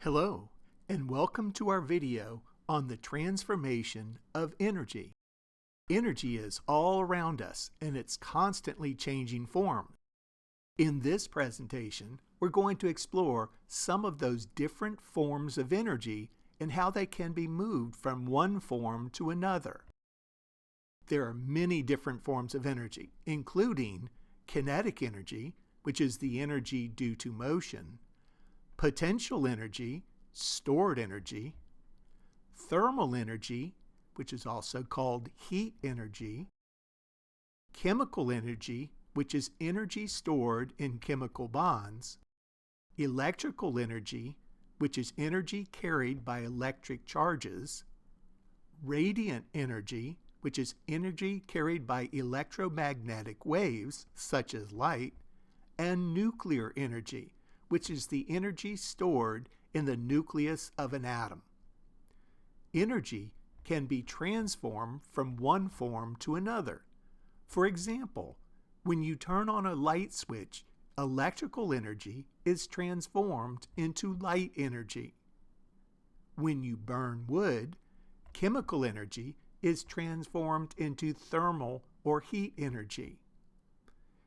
Hello, and welcome to our video on the transformation of energy. Energy is all around us, and it's constantly changing form. In this presentation, we're going to explore some of those different forms of energy and how they can be moved from one form to another. There are many different forms of energy, including kinetic energy, which is the energy due to motion, potential energy, stored energy, thermal energy, which is also called heat energy, chemical energy, which is energy stored in chemical bonds, electrical energy, which is energy carried by electric charges, radiant energy, which is energy carried by electromagnetic waves, such as light, and nuclear energy, which is the energy stored in the nucleus of an atom. Energy can be transformed from one form to another. For example, when you turn on a light switch, electrical energy is transformed into light energy. When you burn wood, chemical energy is transformed into thermal or heat energy.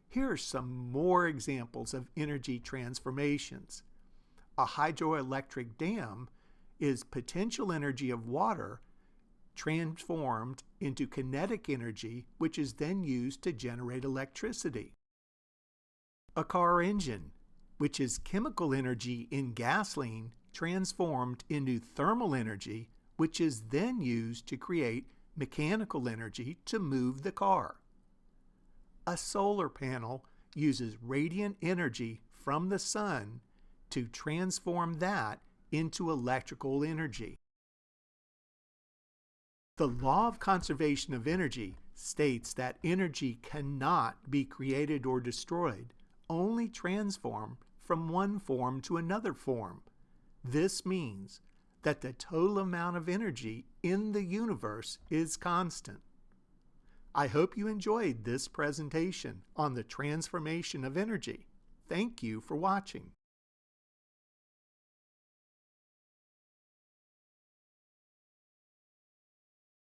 Here are some more examples of energy transformations. A hydroelectric dam is potential energy of water transformed into kinetic energy, which is then used to generate electricity. A car engine, which is chemical energy in gasoline transformed into thermal energy, which is then used to create mechanical energy to move the car. A solar panel uses radiant energy from the sun to transform that into electrical energy. The law of conservation of energy states that energy cannot be created or destroyed, only transformed from one form to another form. This means that the total amount of energy in the universe is constant. I hope you enjoyed this presentation on the transformation of energy. Thank you for watching.